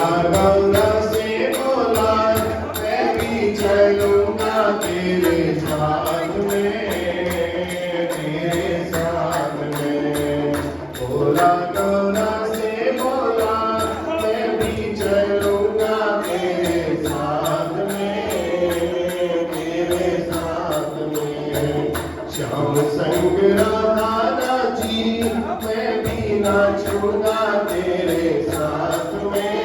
गौरा से बोला मैं भी चलूंगा तेरे साथ में, तेरे साथ में। बोला गौरा से बोला मैं भी चलूंगा तेरे साथ में, तेरे साथ में। श्याम संग राधा जी मैं भी नाचूंगा तेरे साथ में,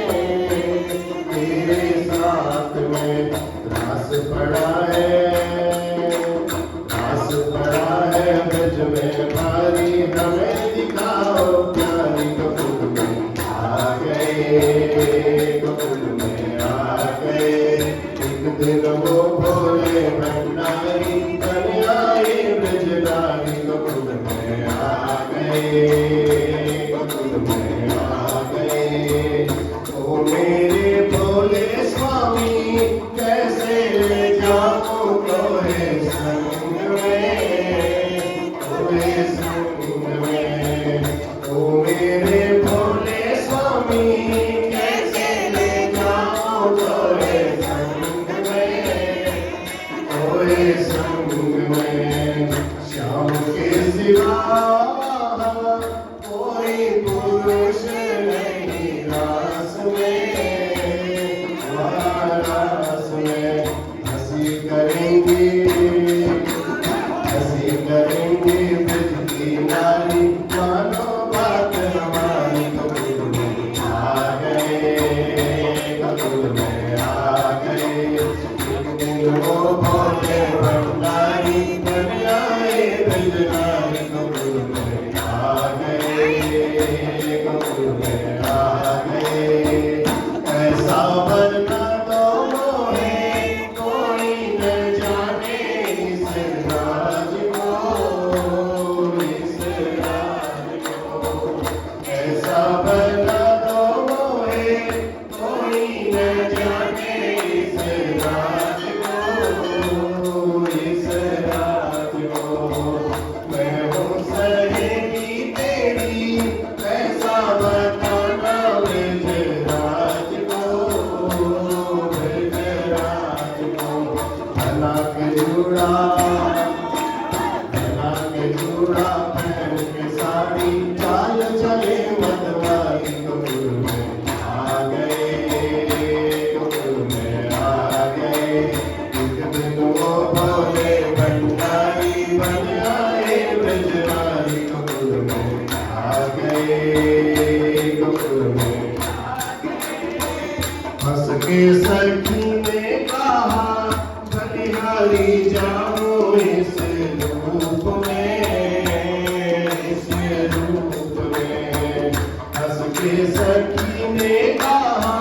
तेरे साथ में। रास पड़ा है, रास पड़ा है ब्रज में भारी, हमें दिखाओ प्यारी। गोकुल में आ गए, गोकुल में आ गए। एक दिन वो भोले भंडारी बन आए ब्रजरानी। गोकुल में आ गए, गोकुल में आ गए। ओ मेरे भोले स्वामी कैसे ले जाऊं तोरे संग में, तोरे संग में। ओ मेरे भोले स्वामी कैसे ले जाऊं तोरे संग में, तोरे संग में। श्याम के सिवा कोई पुरुष नहीं रास में, रास में। हंसी करेंगे, हंसी करेंगे ब्रज की नारी, मानो बात हमारी। गोकुल में आ गए, गोकुल में आ गए। एक दिन वो भोले भंडारी बन आए ब्रजरानी। गोकुल में आ गए, गोकुल में आ गए। ऐसा बनना तो मोहे कोई न जाने इस राज को, इस राज को। ऐसा बनना तो मोहे कोई न जाने इस राज को, इस राज को। मैं हूँ सहेली तेरी ऐसा बताना ब्रजराज को, ब्रजराज को। भला के जूड़ा, भला के जूड़ा पहन के साड़ी, चाल चले मतवारी। गोकुल में आ गए, गोकुल में आ गए। एक दिन वो भोले भंडारी बन आए ब्रजरानी। गोकुल में आ गए, गोकुल में। हंस के सखी ने कहा बलिहारी जाओ इस रूप में, इस रूप में। हंस के सखी ने कहा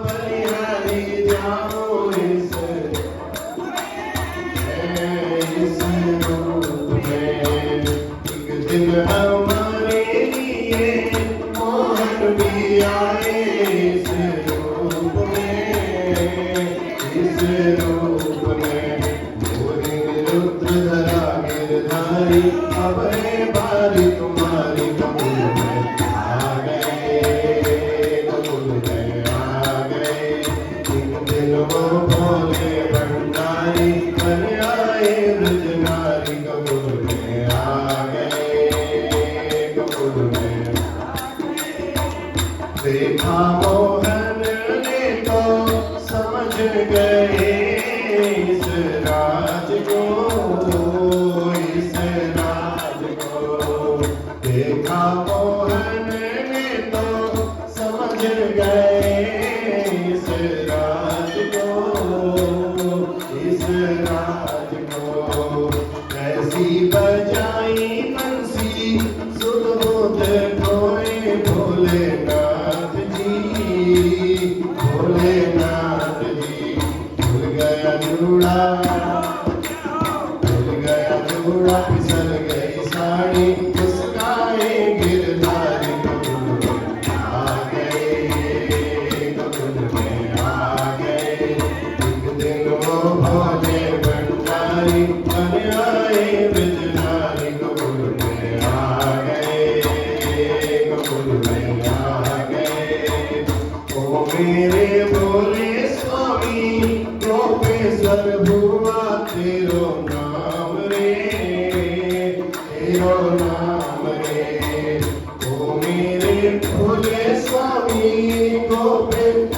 बलिहारी जाओ इस रूप में। एक दिन हमारे लिए मोहन भी आए इस रूप में, इस रूप में। मोरे रुद्रधरा गिरधारी मेरे भोले स्वामी गोपेश्वर हुआ तेरो नाम रे, तेरो नाम रे। ओ मेरे भोले स्वामी गोपेश्वर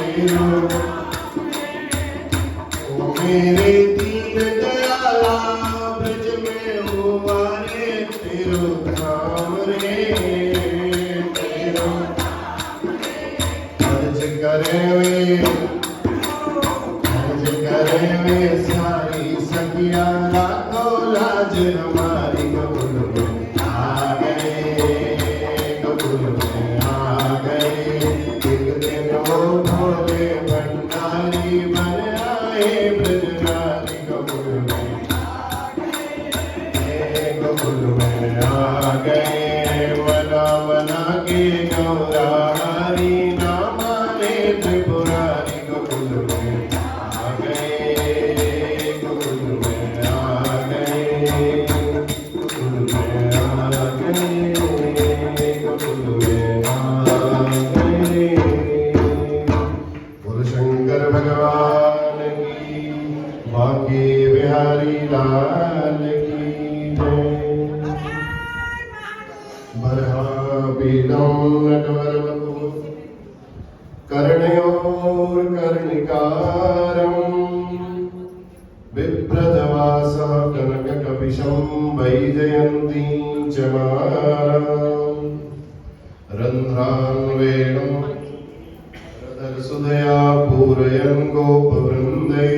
तेरो, ओ मेरे दीन दयाला ब्रज में हुआ रे तेरो धाम रे, तेरो अर्ज करे वे सारी सखिया राखो लाज हमारी कबूल में आ गए, कबूल में आ गए। एक दिन वो भोले भंडारी बन आए ब्रजराज कबूल में आ गए, कबूल में आ गए। वना वना के गौरारी ना माने त्रिपुरारी कबूल में आ गए, कबूल में आ गए, कबूल में आ गए, कबूल में आ गए। बोल शंकर भगवान की, बांके बिहारी लाल की जय। बरहा पीडम नटवर वपु कर्णयोर कर्णिकारं बिभ्रजवासः कनककपिशं वैजयन्तीं च मालां। रन्ध्रान् वेणुं रदरसुधया पूरयन् गोपवृन्दै,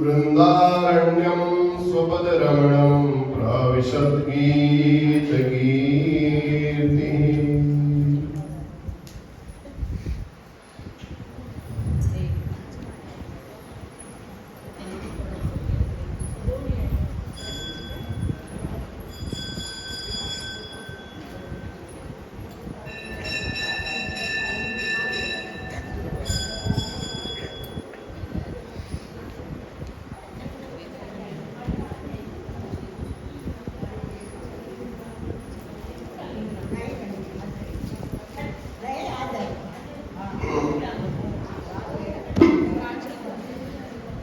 वृन्दारण्यं स्वपदरमणं प्राविशद्गीतकीर्तिः।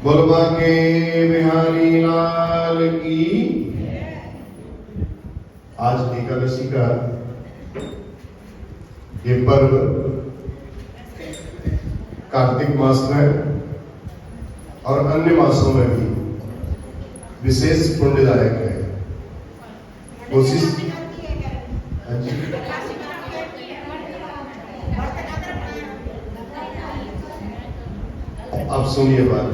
बोल बांके बिहारी लाल की। आज एकादशी का ये पर्व कार्तिक मास में और अन्य मासों में भी विशेष पुण्यदायक है। कोशिश अब सुनिए बात।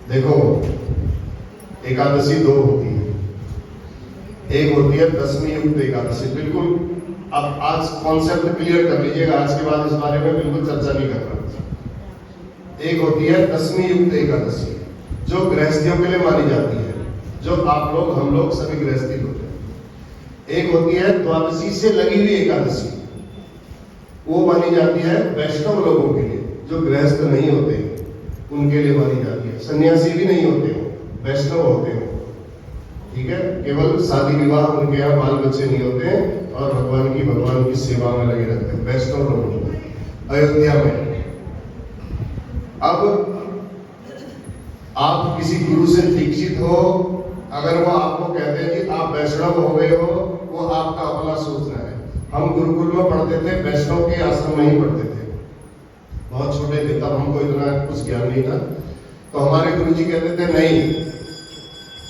देखो, एकादशी दो होती है। एक होती है दशमी युक्त एकादशी। बिल्कुल अब आज कॉन्सेप्ट क्लियर कर लीजिएगा, आज के बाद इस बारे में बिल्कुल चर्चा नहीं करना। एक होती है दशमी युक्त एकादशी जो गृहस्थियों के लिए मानी जाती है, जो आप लोग हम लोग सभी गृहस्थी लोग हैं। एक होती है द्वादशी से लगी हुई एकादशी, वो मानी जाती है वैष्णव लोगों के लिए, जो गृहस्थ नहीं होते उनके लिए मानी जाती है। सन्यासी भी नहीं होते हो, वैष्णव होते हो, ठीक है। केवल शादी विवाह उनके यहाँ बाल बच्चे नहीं होते हैं और भगवान की सेवा में लगे रहते हैं, वैष्णव लोग अयोध्या में। अब आप किसी गुरु से दीक्षित हो, अगर वो आपको कहते हैं कि आप वैष्णव हो गए हो, वो आपका अपना सोचना है। हम गुरुकुल में पढ़ते थे, वैष्णव के आश्रम में ही पढ़ते थे, बहुत छोटे थे तब, हमको इतना कुछ ज्ञान नहीं था। तो हमारे गुरुजी कहते थे नहीं,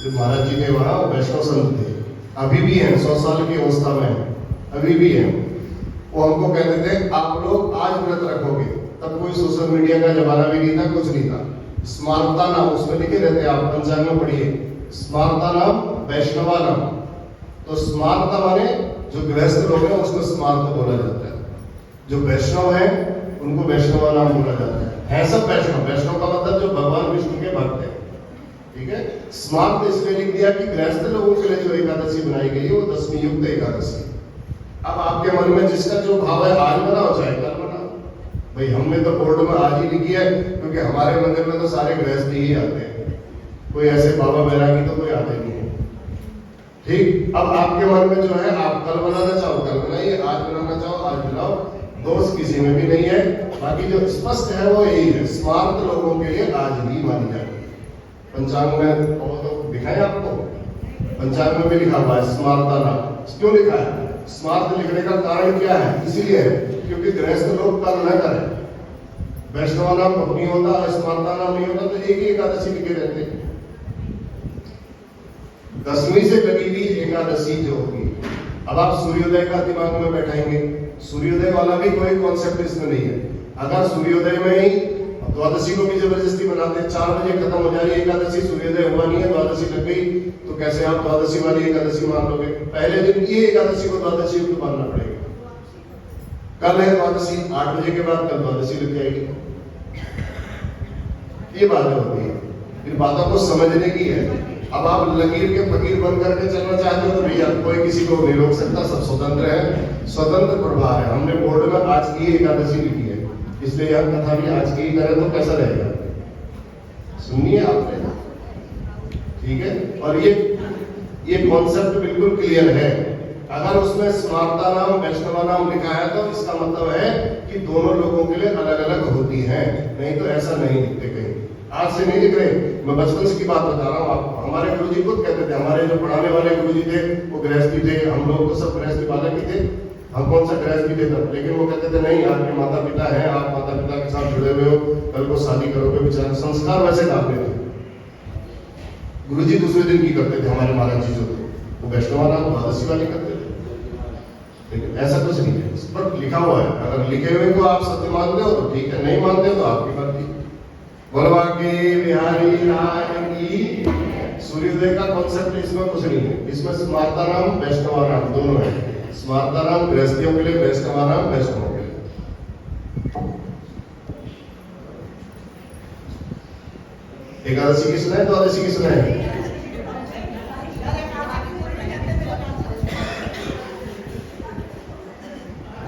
जो महाराज जी थे वहाँ वैष्णव संत थे, अभी भी हैं, 100 साल की अवस्था में अभी भी हैं। वो हमको कहते थे आप लोग आज व्रत रखोगे, तब कोई सोशल मीडिया का जमाना भी नहीं था, कुछ नहीं था। स्मार्ता नाम उसमें लिखे रहते, आप पंचांग में पढ़िए, स्मार्ता नाम वैष्णवा नाम। तो स्मार्ता माने जो गृहस्थ लोग हैं उसको स्मार्त बोला जाता है, जो वैष्णव है उनको वैष्णवा नाम बोला जाता है सब वैष्णव। वैष्णव का मतलब जो भगवान विष्णु के भक्त है, ठीक है। स्मार्त इसलिए लिख दिया कि गृहस्थ लोगों के लिए जो एकादशी बनाई गई है वो दशमी युक्त एकादशी। अब आपके मन में जिसका जो भाव है, आज बनाओ चाहे कल बनाओ, भाई हमने तो बोर्ड में आज ही लिखी है, क्योंकि हमारे मंदिर में तो सारे गृहस्थ ही आते हैं, कोई ऐसे बाबा बैरागी तो कोई आते नहीं है, ठीक, अब आपके मन में जो है आप कल बनाना चाहो कल बनाइए, आज बनाना चाहो आज बनाओ, दोष किसी में भी नहीं है। बाकी जो स्पष्ट है वो यही है, स्मार्त लोगों के लिए आज भी मानी जाती है। पंचांग में तो दिखाए आपको, पंचांग में भी लिखा हुआ है स्मार्ता नाम। क्यों लिखा है? स्मार्त लिखने का कारण क्या है? इसीलिए है क्योंकि गृहस्थ लोग कल न करें। वैष्णव नाम नहीं होता, स्मार्ता नाम नहीं होता तो एक ही एकादशी लिखे रहते। दसवीं से लगी हुई एकादशी जो होगी, अब आप सूर्योदय का दिमाग में बैठाएंगे, सूर्योदय वाला भी कोई कॉन्सेप्ट इसमें नहीं है। अगर सूर्योदय में ही द्वादशी को भी जबरदस्ती बनाते, 4 बजे खत्म हो जाए एकादशी, सूर्योदय हुआ नहीं है, द्वादशी लग गई, तो कैसे आप द्वादशी वाली एकादशी मान लोगे? पहले दिन की एकादशी को द्वादशी युक्त मानना पड़ेगा। कल है द्वादशी, 8 बजे के बाद कल द्वादशी लग जाएगी। ये बातें होती है, इन बातों को समझने की है। अब आप लकीर के फकीर बन करके चलना चाहते हो तो भैया कोई किसी को नहीं रोक सकता, सब स्वतंत्र है, स्वतंत्र प्रभाव है। हमने बोर्ड में आज की एकादशी लिखी है, इसलिए यह कथा भी आज की करें तो कैसा रहेगा? सुनिए आपने, ठीक है। और ये कॉन्सेप्ट बिल्कुल क्लियर है। अगर उसमें स्मार्ता नाम वैष्णवा नाम लिखा है तो इसका मतलब है कि दोनों लोगों के लिए अलग अलग होती है, नहीं तो ऐसा नहीं लिखते कहीं। आज से नहीं लिख रहे, मैं बचपन से की बात बता रहा हूँ आपको। हमारे गुरुजी खुद कहते थे, हमारे जो पढ़ाने वाले गुरुजी थे वो गृहस्थी थे, हम लोग तो सब गृहस्थी वाले ही थे, हम कौन सा गृहस्थी थे तब। लेकिन वो कहते थे नहीं, आपके माता पिता हैं, आप माता पिता के साथ जुड़े हुए हो, कल को शादी करोगे, विचार संस्कार वैसे डालते थे। गुरुजी दूसरे दिन की करते थे, हमारे महाराज जी जो थे वो वैष्णवा नाम द्वादशी वाली करते थे। लेकिन ऐसा कुछ नहीं है, इस पर लिखा हुआ है। अगर लिखे हुए को आप सत्य मानते हो तो ठीक है, नहीं मानते हो तो आपकी मर्जी। बोलवा के बिहारी लाल की। सूर्योदय का कॉन्सेप्ट इसमें कुछ नहीं है, इसमें स्मार्ता नाम वैष्णवा नाम दोनों है। स्मार्ता नाम गृहस्थियों के लिए, वैष्णवा नाम वैष्णवों के लिए। एकादशी किसने है, द्वादशी किसने है?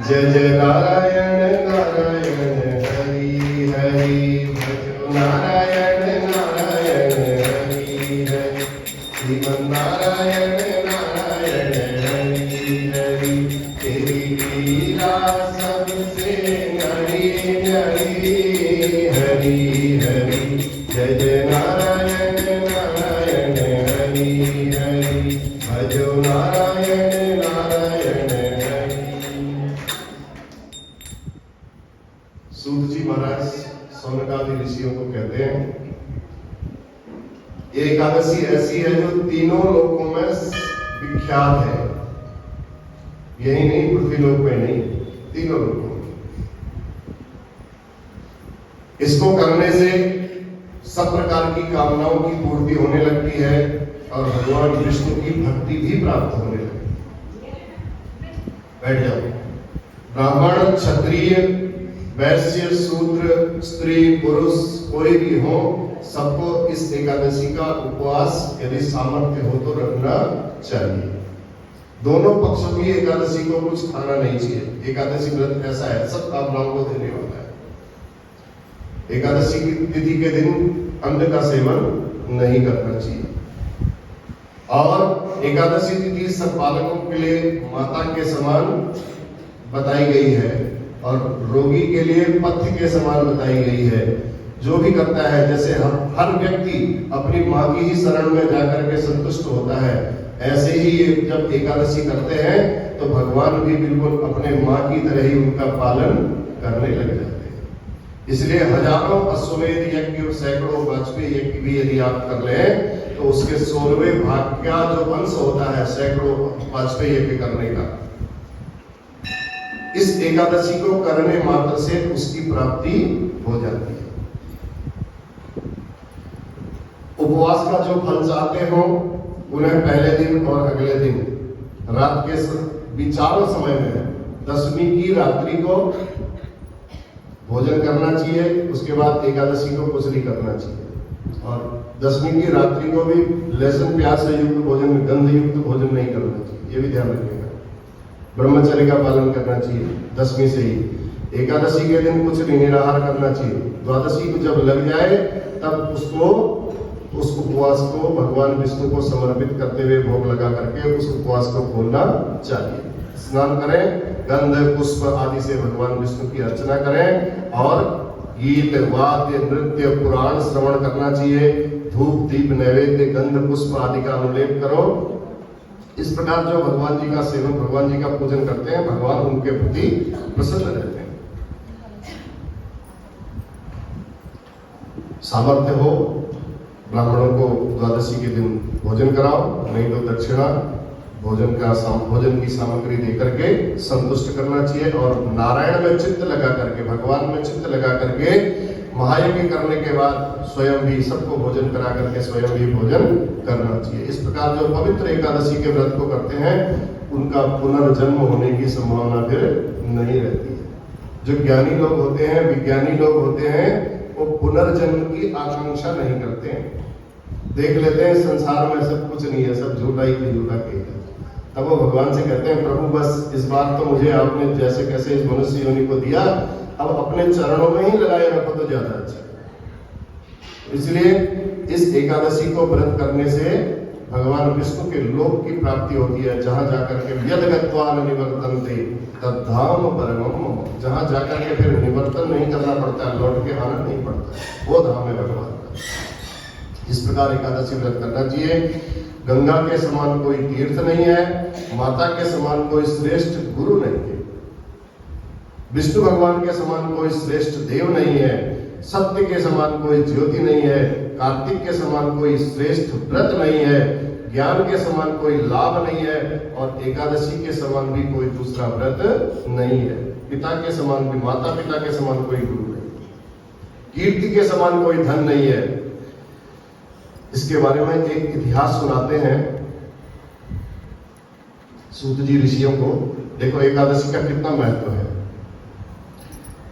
जय जय नारायण नारायण हरि हरि, भजो नारायण नारायण हरि हरि, श्रीमन नारायण नारायण हरि हरि, तेरी लीला सबसे न्यारी न्यारी, हरि हरि, जय जय नारायण नारायण हरि हरि, भजो नारायण नारायण हरि। सूत जी महाराज सौनकादि ऋषियों को कहते हैं, ये एकादशी ऐसी है जो तीनों लोकों में विख्यात है। यही नहीं, पृथ्वी लोक में नहीं, तीनों लोकों में। इसको करने से सब प्रकार की कामनाओं की पूर्ति होने लगती है और भगवान विष्णु की भक्ति भी प्राप्त होने लगती है। बैठ जाओ। ब्राह्मण, क्षत्रिय, वैश्य, शूद्र, स्त्री, पुरुष कोई भी हो, सबको इस एकादशी का उपवास यदि सामर्थ्य हो तो रखना चाहिए। दोनों पक्षों की एकादशी को कुछ खाना नहीं चाहिए। एकादशी व्रत ऐसा है, सब कामनाओं को देने वाला है। एकादशी की तिथि के दिन अन्न का सेवन नहीं करना चाहिए। और एकादशी तिथि सब बालकों के लिए माता के समान बताई गई है और रोगी के लिए पथ्य के समान बताई गई है। जो भी करता है, जैसे हर व्यक्ति अपनी माँ की ही शरण में जाकर के संतुष्ट होता है, ऐसे ही जब एकादशी करते हैं तो भगवान भी बिल्कुल अपने माँ की तरह ही उनका पालन करने लग जाते हैं। इसलिए हजारों अश्वमेध यज्ञ और सैकड़ों वाजपेयी यज्ञ भी यदि आप कर लें तो उसके 16वें भाग का जो अंश होता है सैकड़ों वाजपेयी यज्ञ करने का, इस एकादशी को करने मात्र से उसकी प्राप्ति हो जाती है। उपवास का जो फल चाहते हो उन्हें पहले दिन और अगले दिन रात के विचारों समय में दशमी की रात्रि को भोजन करना चाहिए। उसके बाद एकादशी को कुछ नहीं करना चाहिए और दशमी की रात्रि को भी लहसुन प्याज से युक्त भोजन, गंध युक्त भोजन नहीं करना चाहिए। ये भी ध्यान रखिएगा। ब्रह्मचर्य का पालन करना चाहिए दशमी से ही। एकादशी के दिन कुछ नहीं, निराहार करना चाहिए। द्वादशी को जब लग जाए तब उसको उस उपवास को भगवान विष्णु को समर्पित करते हुए भोग लगा करके उस उपवास को खोलना चाहिए। स्नान करें, गंध पुष्प आदि से भगवान विष्णु की अर्चना करें और गीत वाद्य नृत्य पुराण श्रवण करना चाहिए। धूप दीप नैवेद्य गंध पुष्प आदि का अनुलेप करो। इस प्रकार जो भगवान जी का सेवन, भगवान जी का पूजन करते हैं, भगवान उनके प्रति प्रसन्न रहते हैं। सामर्थ्य हो, ब्राह्मणों को द्वादशी के दिन भोजन कराओ, नहीं तो दक्षिणा भोजन की सामग्री देकर के संतुष्ट करना चाहिए। और नारायण में चित्त लगा करके, भगवान में चित्त लगा करके महायज्ञ करने के बाद स्वयं भी सबको भोजन करा करके स्वयं भी भोजन करना चाहिए। इस प्रकार जो पवित्र एकादशी के व्रत को करते हैं उनका पुनर्जन्म होने की संभावना फिर नहीं रहती है। जो ज्ञानी लोग होते हैं, विज्ञानी लोग होते हैं, वो पुनर्जन्म की आकांक्षा नहीं करते हैं। देख लेते हैं संसार में सब कुछ नहीं है, सब झूठा ही झूठा है। तब वो भगवान से कहते हैं, प्रभु बस इस बार तो मुझे आपने जैसे कैसे इस मनुष्य योनि को दिया, अब अपने चरणों में ही लगाए रखो तो ज्यादा अच्छा। इसलिए इस एकादशी को व्रत करने से भगवान विष्णु के लोक की प्राप्ति होती है, जहां जाकर के यद गत्वा न निवर्तन्ते तद्धाम परमम्, जहां जाकर के फिर निवर्तन नहीं करना पड़ता, लौट के आना नहीं पड़ता, वो धाम है भगवान का। इस प्रकार एकादशी व्रत करना चाहिए। गंगा के समान कोई तीर्थ नहीं है, माता के समान कोई श्रेष्ठ गुरु नहीं है, विष्णु भगवान के समान कोई श्रेष्ठ देव नहीं है, सत्य के समान कोई ज्योति नहीं है, कार्तिक के समान कोई श्रेष्ठ व्रत नहीं है, ज्ञान के समान कोई लाभ नहीं है, और एकादशी के समान भी कोई दूसरा व्रत नहीं है। पिता के समान भी, माता पिता के समान कोई गुरु नहीं, कीर्ति के समान कोई धन नहीं है। इसके बारे में एक इतिहास सुनाते हैं सूत जी ऋषियों को। देखो एकादशी का कितना महत्व है।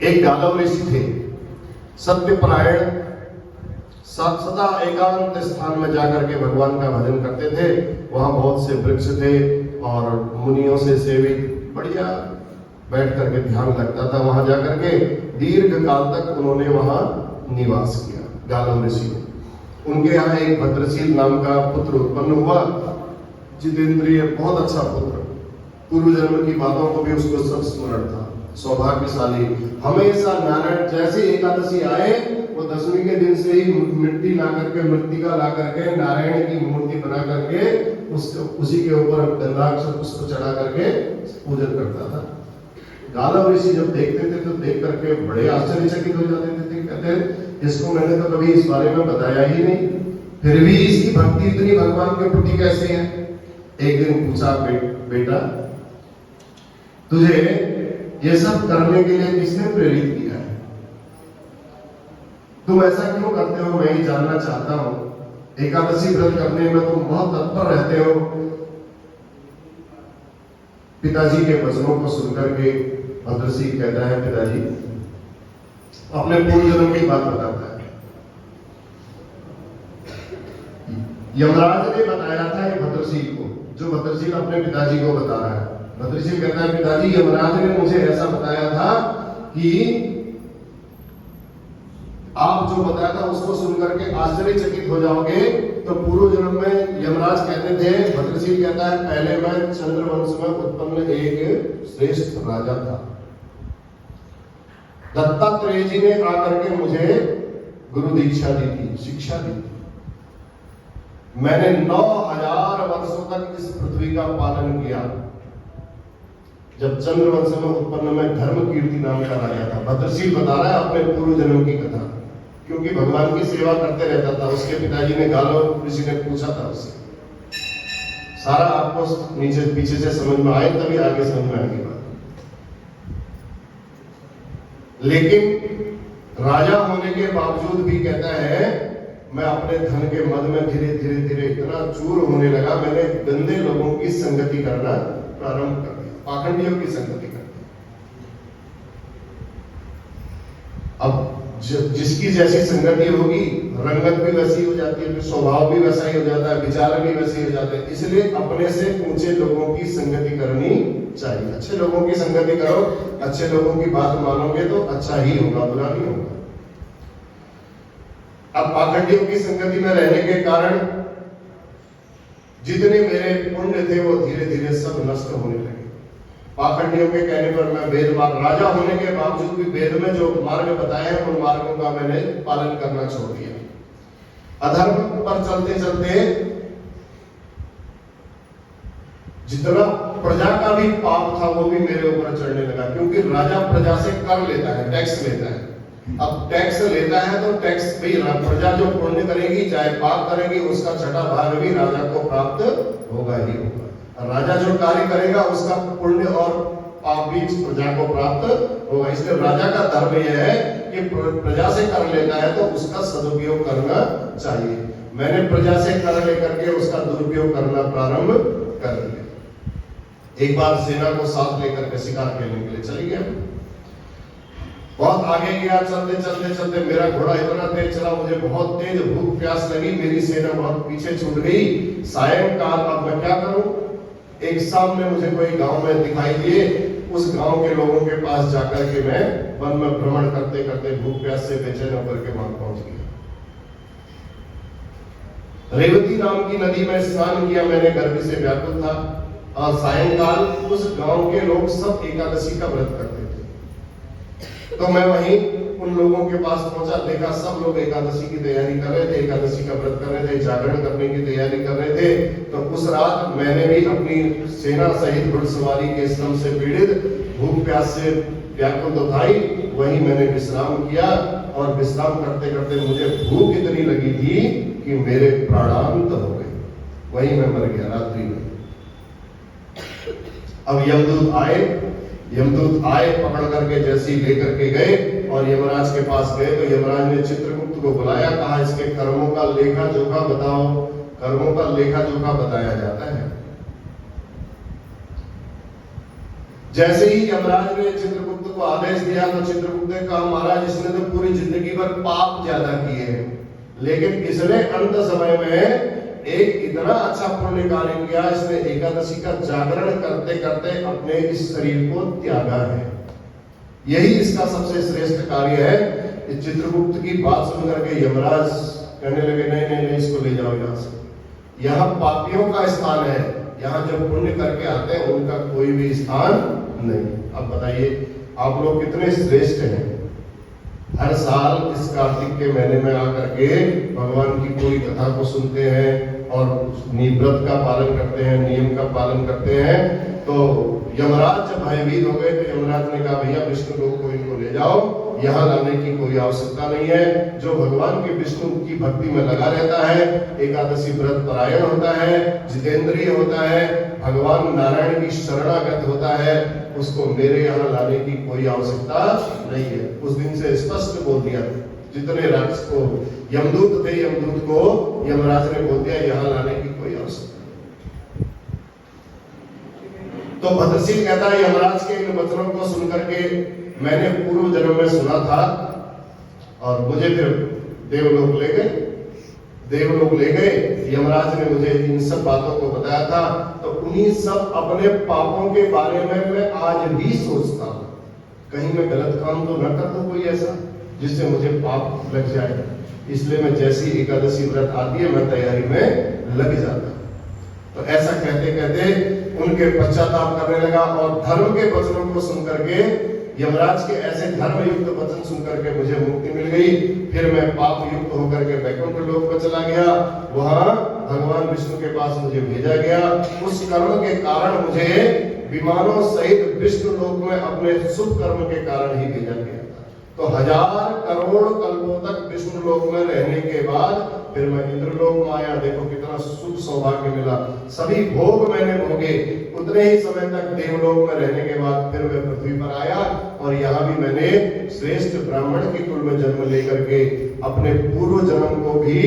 एक गालव ऋषि थे, सत्यपरायण, सदा एकांत स्थान में जाकर के भगवान का भजन करते थे। वहां बहुत से वृक्ष थे और मुनियों से सेवित बढ़िया बैठ करके ध्यान लगता था। वहां जाकर के दीर्घ काल तक उन्होंने वहां निवास किया, गालव ऋषि। उनके यहाँ एक भद्रशील नाम का पुत्र उत्पन्न हुआ, जितेंद्रिय, बहुत अच्छा पुत्र। पूर्व जन्म की बातों को भी उसको सब स्मरण था, सौभाग्यशाली। हमेशा नारायण जैसे एकादशी आए, वो दसवीं के दिन से ही मिट्टी ला करके, मृतिका ला करके नारायण की मूर्ति बना करके उसी के ऊपर गंधाक्षर पुष्प चढ़ा करके पूजन करता था। गालव ऋषि जब देखते थे तो देख करके बड़े आश्चर्यचकित हो जाते थे। कहते इसको मैंने तो कभी इस बारे में बताया ही नहीं, फिर भी इसकी भक्ति इतनी भगवान के प्रति कैसे है। एक दिन पूछा, बेटा तुझे ये सब करने के लिए किसने प्रेरित किया है? तुम ऐसा क्यों करते हो, मैं ही जानना चाहता हूं। एकादशी व्रत करने में तुम बहुत तत्पर रहते हो। पिताजी के वचनों को सुनकर के भद्रशील कहता है, पिताजी, अपने पूर्व जन्म की बात बताता है। यमराज ने बताया था ये भद्रशील को, जो भद्रशील अपने पिताजी को बता रहा है। भद्रशील कहता है, पिताजी यमराज ने मुझे ऐसा बताया था कि आप जो बताया था उसको सुनकर के आश्चर्यचकित हो जाओगे। तो पूर्व जन्म में यमराज कहते थे, भद्रशील कहता है, पहले मैं चंद्रवंश में उत्पन्न एक श्रेष्ठ राजा था। दत्तात्रेय जी ने आकर के मुझे गुरु दीक्षा दी थी, शिक्षा दी थी। मैंने 9000 वर्षों तक इस पृथ्वी का पालन किया। जब चंद्रवंश में उत्पन्न में धर्म कीर्ति नाम का राजा था। भद्रशील बता रहा है अपने पूर्व जन्म की कथा, क्योंकि भगवान की सेवा करते रहता था। उसके पिताजी ने, गालव ऋषि ने पूछा था उससे। सारा आपको नीचे पीछे से समझ में आए, तभी आगे समझ में आएगी बात। लेकिन राजा होने के बावजूद भी कहता है, मैं अपने धन के मद में धीरे धीरे धीरे इतना चूर होने लगा, मैंने गंदे लोगों की संगति करना प्रारंभ कर दिया, पाखंडियों की संगति कर दी। अब जिसकी जैसी संगति होगी, रंगत भी वैसी हो जाती है, स्वभाव भी वैसा ही हो जाता है, विचार भी वैसे हो जाते हैं। इसलिए अपने से ऊंचे लोगों की संगति करनी चाहिए। अच्छे लोगों की संगति करो, अच्छे लोगों की बात मानोगे तो अच्छा ही होगा, बुरा नहीं होगा। अब पाखंडियों की संगति में रहने के कारण जितने मेरे पुण्य थे वो धीरे धीरे सब नष्ट होने लगे। पाखंडियों के कहने पर मैं वेद मार्ग, राजा होने के बावजूद भी वेद में जो मार्ग बताए हैं उन मार्गों का मैंने पालन करना छोड़ दिया। अधर्म पर चलते चलते जितना प्रजा का भी पाप था वो भी मेरे ऊपर चढ़ने लगा, क्योंकि राजा प्रजा से कर लेता है, टैक्स लेता है। अब टैक्स लेता है तो टैक्स भी प्रजा जो पुण्य करेगी चाहे पाप करेगी उसका छठा भाग भी राजा को प्राप्त होगा ही होगा। राजा जो कार्य करेगा उसका पुण्य और पाप भी प्रजा को प्राप्त होगा। इसलिए राजा का धर्म यह है कि प्रजा से कर लेता है तो उसका सदुपयोग करना चाहिए। मैंने प्रजा से कर लेकर के उसका दुरुपयोग करना प्रारंभ कर दिया। एक बार सेना को साथ लेकर के शिकार खेलने के लिए चली गया। बहुत आगे गया, चलते चलते चलते मेरा घोड़ा इतना तेज चला, मुझे बहुत तेज भूख प्यास लगी, मेरी सेना बहुत पीछे छूट गई। सायंकाल अब मैं क्या करूं? एक सामने मुझे कोई गांव में दिखाई दिए, उस गांव के लोगों के पास जाकर के मैं वन में भ्रमण करते करते भूख प्यास से बेचैन होकर के वहां पहुंच गया। रेवती नाम की नदी में स्नान किया मैंने, गर्मी से व्याकुल था। और सायंकाल उस गांव के लोग सब एकादशी का व्रत करते थे, तो मैं वहीं उन लोगों के पास पहुंचा, देखा सब लोग एकादशी की तैयारी कर रहे थे, एकादशी का व्रत कर रहे थे, जागरण करने की तैयारी कर रहे थे। तो उस रात मैंने भी अपनी सेना सहित घुड़सवारी के श्रम से पीड़ित, भूख प्यास से व्याकुल तो था ही, वहीं मैंने विश्राम किया। और विश्राम करते करते मुझे भूख इतनी लगी थी कि मेरे प्राणांत हो गए, वहीं मैं मर गया रात्रि में। अब यमदूत आए, पकड़ करके जैसे ही लेकर के गए और यमराज के पास गए तो यमराज ने चित्रगुप्त को बुलाया, कहा इसके कर्मों का लेखा जोखा बताओ। कर्मों का लेखा जोखा बताया जाता है। जैसे ही यमराज ने चित्रगुप्त को आदेश दिया तो चित्रगुप्त ने कहा, महाराज इसने तो पूरी जिंदगी भर पाप ज्यादा किए हैं, लेकिन इसने अंत समय में एक इतना अच्छा पुण्य कार्य किया, इसने एकादशी का जागरण करते करते अपने इस शरीर को त्यागा है, यही इसका सबसे श्रेष्ठ कार्य है। इस चित्रगुप्त की बात सुनकर के यमराज कहने लगे, नहीं नहीं नहीं, इसको ले जाओ यहाँ से, यहाँ पापियों का स्थान है, यहाँ जो पुण्य करके आते हैं उनका कोई भी स्थान नहीं। अब बताइए आप लोग कितने श्रेष्ठ हैं। हर साल इस कार्तिक के महीने में आकर के भगवान की कोई कथा को सुनते हैं और व्रत का पालन करते हैं, नियम का पालन करते हैं। तो यमराज जब भयभीत हो गए तो यमराज ने कहा, भैया विष्णु लोक को इनको ले जाओ, यहाँ लाने की कोई आवश्यकता नहीं है। जो भगवान की विष्णु की भक्ति में लगा रहता है, एकादशी व्रत परायण होता है, जितेंद्रिय होता है, भगवान नारायण की शरणागत होता है, उसको मेरे यहाँ लाने की कोई आवश्यकता नहीं है। उस दिन से स्पष्ट बोल दिया, जितने राक्षस को यमदूत थे, यमदूत को यमराज ने बोल दिया यहाँ लाने की कोई आवश्यकता नहीं। तो भद्रशील कहता है, यमराज के इन वचनों को सुनकर के मैंने पूर्व जन्म में सुना था और मुझे फिर देवलोक ले गए। देवलोक ले गए, यमराज ने मुझे इन सब बातों को बताया था। तो उन्हीं सब अपने पापों के बारे में मैं आज भी सोचता हूँ, कहीं मैं गलत काम तो न कर दूं कोई ऐसा जिससे मुझे पाप लग जाए। इसलिए मैं जैसी एकादशी व्रत आती है मैं तैयारी में लग जाता। तो ऐसा कहते कहते उनके पश्चाताप करने लगा और धर्म के वचनों को सुनकर के, यमराज के ऐसे धर्म युक्त वचन सुनकर के मुझे मुक्ति मिल गई। फिर मैं पाप युक्त होकर के वैकुंठ लोक पर चला गया, वहां भगवान विष्णु के पास मुझे भेजा गया। उस कर्म के कारण मुझे विमानों सहित विष्णु लोक में अपने शुभ कर्म के कारण ही भेजा गया। तो 1000 करोड़ कल्पों तक विष्णु लोक में रहने के बाद फिर मैं इंद्रलोक में आया। देखो कितना शुभ सौभाग्य मिला, सभी भोग मैंने भोगे। उतने ही समय तक देवलोक में रहने के बाद फिर मैं पृथ्वी पर आया और यहाँ भी मैंने श्रेष्ठ ब्राह्मण के कुल में जन्म लेकर के अपने पूर्व जन्म को भी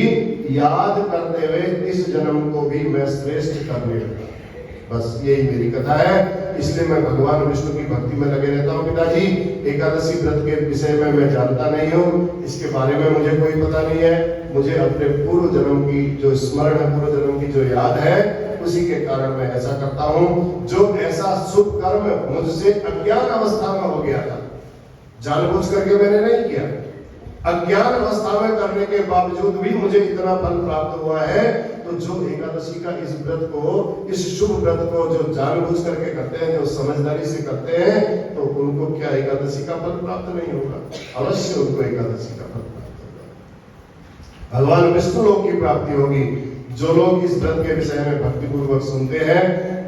याद करते हुए इस जन्म को भी मैं श्रेष्ठ करने लगा। बस यही मेरी कथा है। इसलिए मैं भगवान विष्णु की भक्ति में लगे रहता हूँ। पिताजी, एकादशी व्रत के विषय में मैं जानता नहीं हूँ, इसके बारे में मुझे कोई पता नहीं है। मुझे अपने पूर्व जन्म की जो स्मरण है, पूर्व जन्म की जो याद है, उसी के कारण मैं ऐसा करता हूँ। जो ऐसा शुभ कर्म मुझसे अज्ञान अवस्था में हो गया था, जानबूझ करके मैंने नहीं किया, अज्ञान अवस्था में करने के बावजूद भी मुझे इतना फल प्राप्त हुआ है, तो जो एकादशी का इस व्रत को, इस शुभ व्रत को जो जानबूझ करके करते हैं, जो समझदारी से करते हैं, तो उनको क्या एकादशी का फल प्राप्त नहीं होगा? अवश्य उनको एकादशी का फल प्राप्त होगा। भगवान विष्णु लोक की प्राप्ति होगी। जो लोग इस व्रत के विषय में भक्ति पूर्वक सुनते हैं,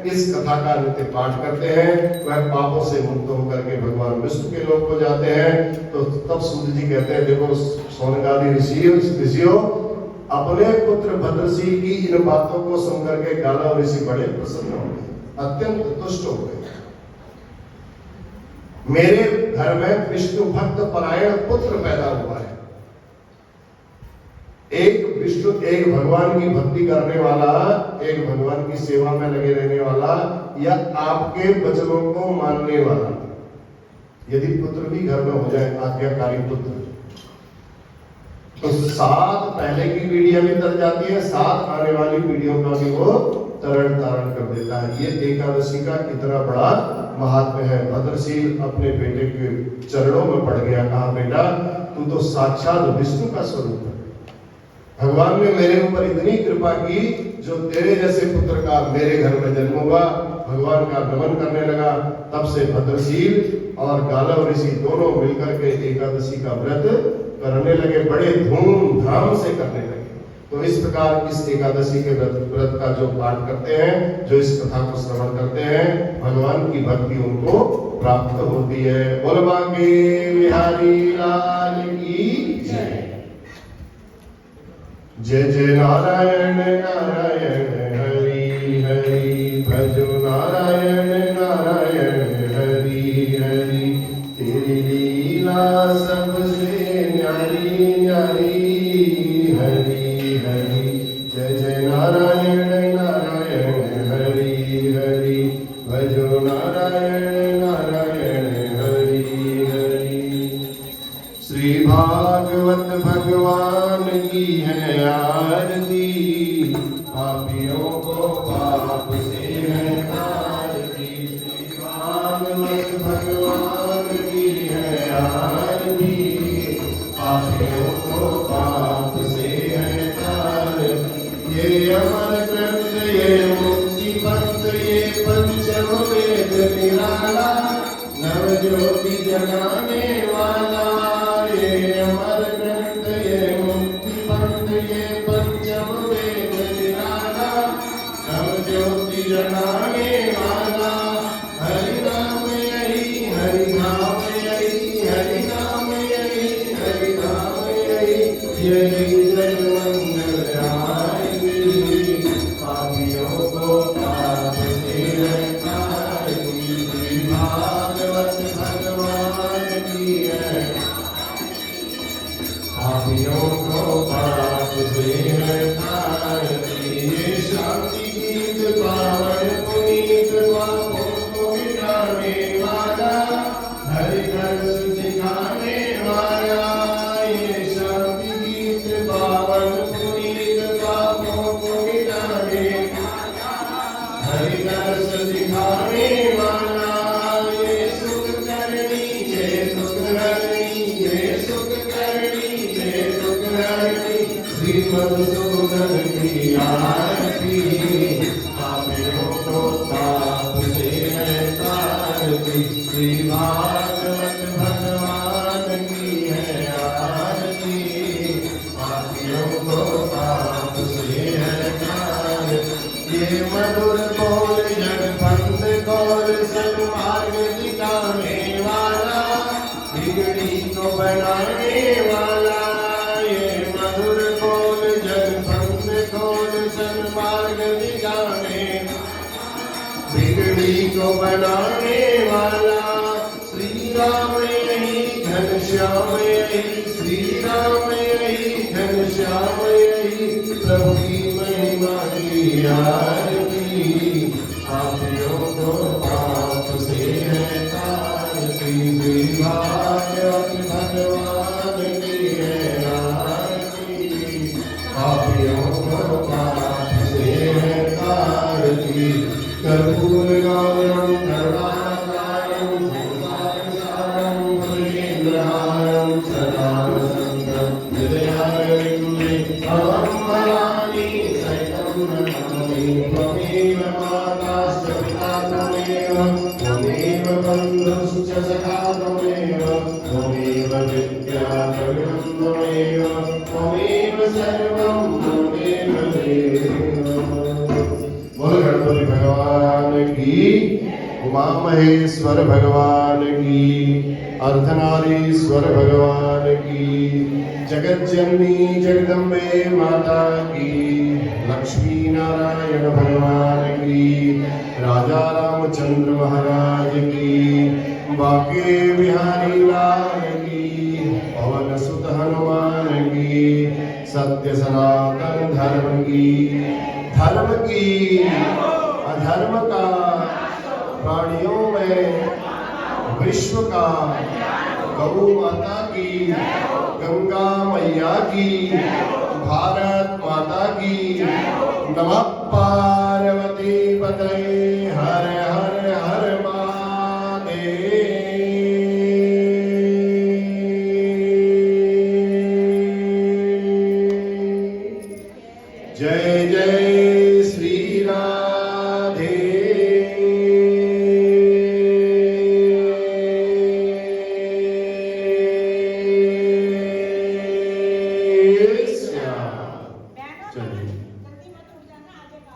इस कथा का नित्य पाठ करते हैं, वह पापों से मुक्त होकर के भगवान विष्णु के लोक को जाते हैं। तो तब सूर्य जी कहते हैं, देखो सौनकादि ऋषियों, अपने पुत्र भद्रशील की इन बातों को सुनकर के गालव ऋषि बड़े प्रसन्न हो गए, अत्यंत तुष्ट हो गए। मेरे घर में विष्णु भक्त परायण पुत्र पैदा हुआ है। एक भगवान की भक्ति करने वाला, एक भगवान की सेवा में लगे रहने वाला, या आपके वचनों को मानने वाला, यदि पुत्र भी घर में हो जाए, आज्ञाकारी पुत्र, तो 7 पहले की पीढ़ियां भी तर जाती है, 7 आने वाली पीढ़ियों का भी वो तरण तारण कर देता है। ये एकादशी का कितना बड़ा महात्म्य है। भद्रशील अपने बेटे के चरणों में पड़ गया, कहा बेटा तू तो साक्षात विष्णु का स्वरूप है। भगवान ने मेरे ऊपर इतनी कृपा की, जो तेरे जैसे पुत्र का मेरे घर में जन्म हुआ, भगवान का नमन करने लगा। तब से भद्रशील और गालव ऋषि दोनों मिलकर के एकादशी का व्रत करने लगे, बड़े धूमधाम से करने लगे। तो इस प्रकार इस एकादशी के व्रत का जो पाठ करते हैं, जो इस कथा को श्रवण करते हैं, भगवान की भक्ति उनको प्राप्त होती है। बोल बांके बिहारी लाल की जय। जय जय नारायण नारायण हरि हरि, भजो नारायण नारायण हरि हरि। तेरी लीला सबसे न्यारी न्यारी हरि हरि। जय जय नारायण नारायण हरि हरि, भजो नारायण नारायण हरि हरि। श्री भागवत भगवान की है आरती, पापियों को पाप से है तारती। श्री भागवत भगवान की है आरती, पापियों को पाप से है तारती। ये अमर ग्रंथ, ये मुक्ति पंथ, ये पंचम वेद निराला, नव ज्योति जगाने वाला। ये अमर ग्रंथ, ये मुक्ति पंथ, ये पंचम वेद निराला, नव ज्योति जगाने वाला। हरि नाम यही, हरि नाम यही, हरि नाम यही, हरि नाम यही, यही जग मंगलहारी। पापियों को पाप से है तारती। श्री भागवत भगवान की है, पापियों को पाप से है तारती। ये शांति गीत पावन पुनीत, पापों को मिटाने वाला, हरि रस दिखाने वाला। ये शांति गीत पावन पुनीत, पापों को मिटाने, हरि रस दिखाने वाला। ये सुख करनी, ये सुख हरनी, ये सुख करनी, ये सुख हरनी। श्री मधुसूदन की आरती, पापियों को पाप से है तारती। श्री भागवत भगवान की है आरती, पापियों को पाप से है तारती। ये मधुर बोल जगपंथ कौर, सन्मार्ग दिखाने वाला, बिगड़ी को बनाने वाला। ये मधुर बोल जगपंथ कौर, सन्मार्ग दिखाने, बिगड़ी को बनाने वाला। श्री राम यही, घनश्याम यही, श्री राम यही, घनश्याम यही। प्रभु की महिमा की आरती, पापियों को पाप से है तारती। श्री भागवत भगवान की है आरती, पापियों को पाप से है तारती। कर्पूर गौरम करुणाकरं त्वमेव बन्धुश्च सखा त्वमेव त्वमेव विद्या द्रविणं त्वमेव त्वमेव सर्वं त्वमेव देव। बोल गणपति भगवान की, उमा महेश्वर भगवान की, अर्धनारीश्वर भगवान की, जगज्जननी जगदम्बे माता की, लक्ष्मी नारायण भगवान की, राजा रामचंद्र महाराज की, बाके बिहारी लाल की, पवन सुत हनुमान की, सत्य सनातन धर्म की अधर्म का प्राणियों में विश्व का, गौ माता की, गंगा मैया की, भारत माता की, नमः पार्वती पतये